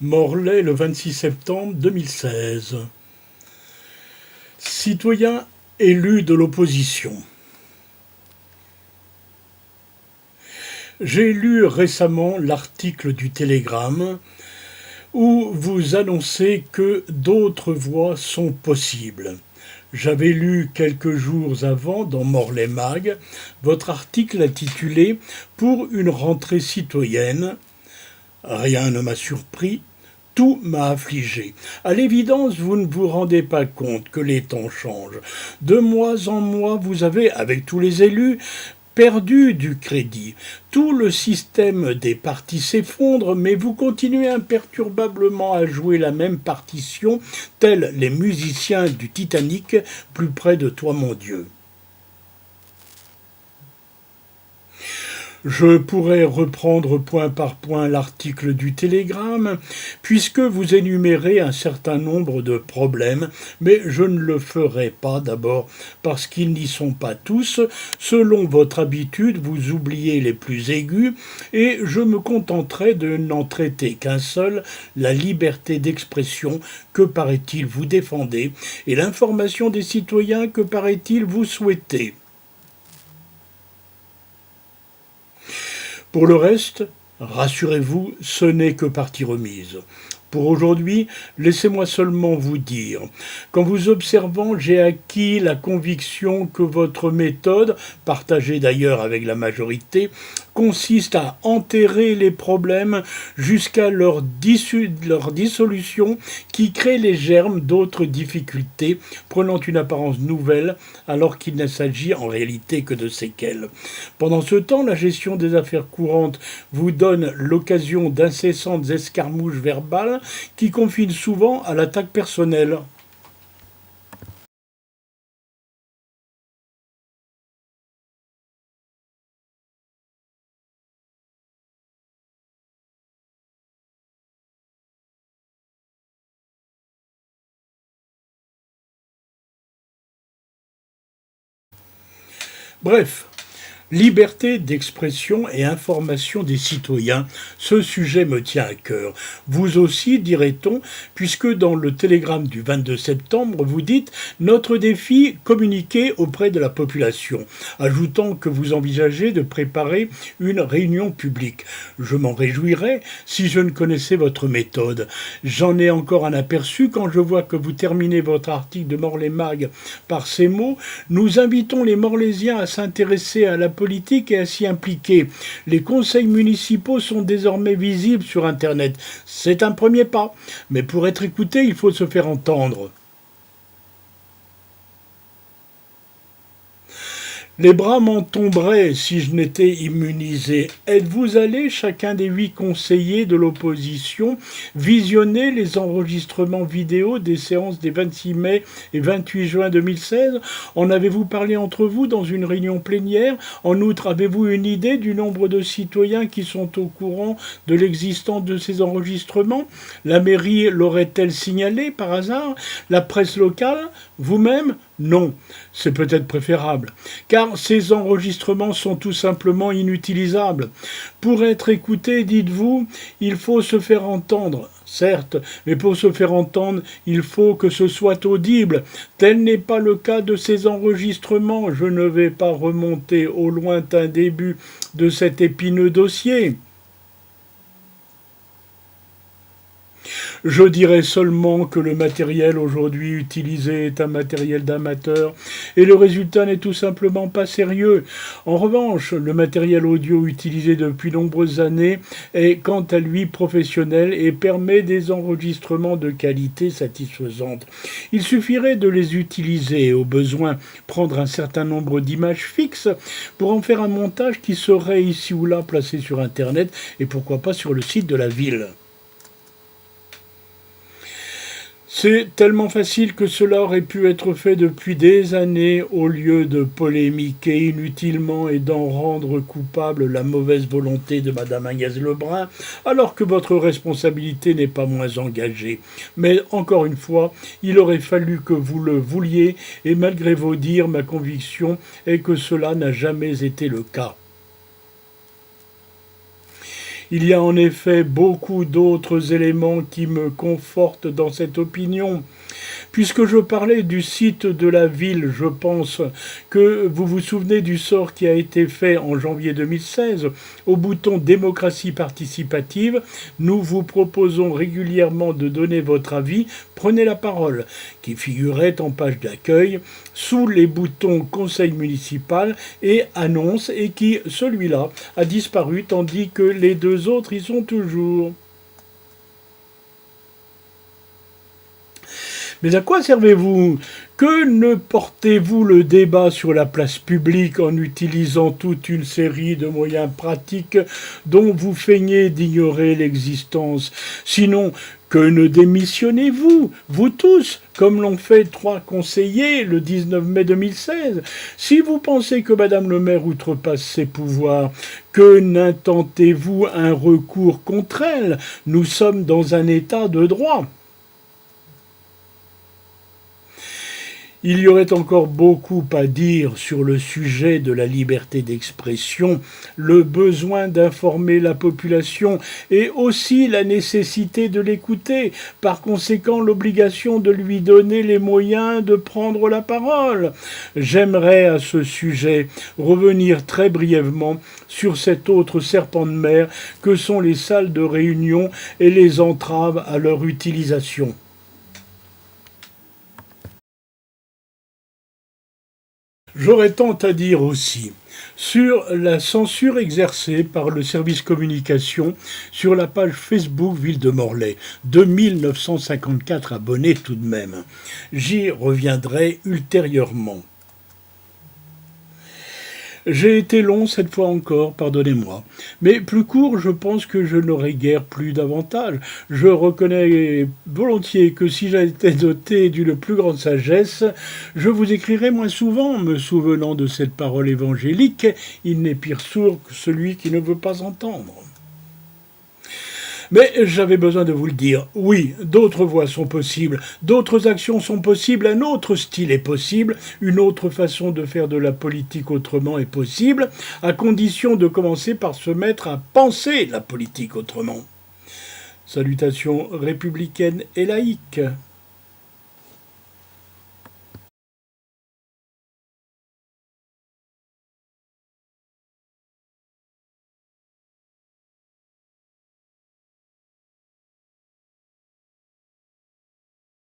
Morlaix le 26 septembre 2016. Citoyen élu de l'opposition. J'ai lu récemment l'article du Télégramme où vous annoncez que d'autres voies sont possibles. J'avais lu quelques jours avant dans Morlaix Mag votre article intitulé « Pour une rentrée citoyenne ». Rien ne m'a surpris, tout m'a affligé. À l'évidence, vous ne vous rendez pas compte que les temps changent. De mois en mois, vous avez, avec tous les élus, perdu du crédit. Tout le système des partis s'effondre, mais vous continuez imperturbablement à jouer la même partition, tels les musiciens du Titanic, plus près de toi, mon Dieu. Je pourrais reprendre point par point l'article du Télégramme, puisque vous énumérez un certain nombre de problèmes, mais je ne le ferai pas d'abord parce qu'ils n'y sont pas tous. Selon votre habitude, vous oubliez les plus aigus, et je me contenterai de n'en traiter qu'un seul, la liberté d'expression que paraît-il vous défendez, et l'information des citoyens que paraît-il vous souhaitez. Pour le reste, rassurez-vous, ce n'est que partie remise. Pour aujourd'hui, laissez-moi seulement vous dire qu'en vous observant, j'ai acquis la conviction que votre méthode, partagée d'ailleurs avec la majorité, consiste à enterrer les problèmes jusqu'à leur dissolution qui crée les germes d'autres difficultés, prenant une apparence nouvelle alors qu'il ne s'agit en réalité que de séquelles. Pendant ce temps, la gestion des affaires courantes vous donne l'occasion d'incessantes escarmouches verbales qui confinent souvent à l'attaque personnelle. Bref, liberté d'expression et information des citoyens, ce sujet me tient à cœur. Vous aussi, dirait-on, puisque dans le télégramme du 22 septembre, vous dites « Notre défi, communiquer auprès de la population », ajoutant que vous envisagez de préparer une réunion publique. Je m'en réjouirais si je ne connaissais votre méthode. J'en ai encore un aperçu quand je vois que vous terminez votre article de Morlaix Mag par ces mots « Nous invitons les Morlaisiens à s'intéresser à la politique et à s'y impliquer. Les conseils municipaux sont désormais visibles sur Internet. C'est un premier pas, mais pour être écouté, il faut se faire entendre. » Les bras m'en tomberaient si je n'étais immunisé. Êtes-vous allé, chacun des 8 conseillers de l'opposition, visionner les enregistrements vidéo des séances des 26 mai et 28 juin 2016 ? En avez-vous parlé entre vous dans une réunion plénière ? En outre, avez-vous une idée du nombre de citoyens qui sont au courant de l'existence de ces enregistrements ? La mairie l'aurait-elle signalé par hasard ? La presse locale ? Vous-même ? Non, c'est peut-être préférable, car ces enregistrements sont tout simplement inutilisables. Pour être écouté, dites-vous, il faut se faire entendre. Certes, mais pour se faire entendre, il faut que ce soit audible. Tel n'est pas le cas de ces enregistrements. Je ne vais pas remonter au lointain début de cet épineux dossier. Je dirais seulement que le matériel aujourd'hui utilisé est un matériel d'amateur et le résultat n'est tout simplement pas sérieux. En revanche, le matériel audio utilisé depuis nombreuses années est quant à lui professionnel et permet des enregistrements de qualité satisfaisante. Il suffirait de les utiliser et au besoin prendre un certain nombre d'images fixes pour en faire un montage qui serait ici ou là placé sur Internet et pourquoi pas sur le site de la ville. C'est tellement facile que cela aurait pu être fait depuis des années au lieu de polémiquer inutilement et d'en rendre coupable la mauvaise volonté de Madame Agnès Lebrun, alors que votre responsabilité n'est pas moins engagée. Mais encore une fois, il aurait fallu que vous le vouliez et malgré vos dires, ma conviction est que cela n'a jamais été le cas. Il y a en effet beaucoup d'autres éléments qui me confortent dans cette opinion. Puisque je parlais du site de la ville, je pense que vous vous souvenez du sort qui a été fait en janvier 2016 au bouton démocratie participative. Nous vous proposons régulièrement de donner votre avis. Prenez la parole, qui figurait en page d'accueil sous les boutons conseil municipal et annonce, et qui, celui-là, a disparu tandis que les deux autres y sont toujours. Mais à quoi servez-vous? Que ne portez-vous le débat sur la place publique en utilisant toute une série de moyens pratiques dont vous feignez d'ignorer l'existence? Sinon, que ne démissionnez-vous, vous tous, comme l'ont fait 3 conseillers le 19 mai 2016? Si vous pensez que Madame le maire outrepasse ses pouvoirs, que n'intentez-vous un recours contre elle? Nous sommes dans un état de droit. Il y aurait encore beaucoup à dire sur le sujet de la liberté d'expression, le besoin d'informer la population et aussi la nécessité de l'écouter, par conséquent l'obligation de lui donner les moyens de prendre la parole. J'aimerais à ce sujet revenir très brièvement sur cet autre serpent de mer que sont les salles de réunion et les entraves à leur utilisation. J'aurais tant à dire aussi sur la censure exercée par le service communication sur la page Facebook Ville de Morlaix. 2954 abonnés tout de même. J'y reviendrai ultérieurement. J'ai été long cette fois encore, pardonnez-moi. Mais plus court, je pense que je n'aurai guère plus d'avantage. Je reconnais volontiers que si j'étais doté d'une plus grande sagesse, je vous écrirais moins souvent, me souvenant de cette parole évangélique. Il n'est pire sourd que celui qui ne veut pas entendre. Mais j'avais besoin de vous le dire. Oui, d'autres voies sont possibles, d'autres actions sont possibles, un autre style est possible, une autre façon de faire de la politique autrement est possible, à condition de commencer par se mettre à penser la politique autrement. Salutations républicaines et laïques.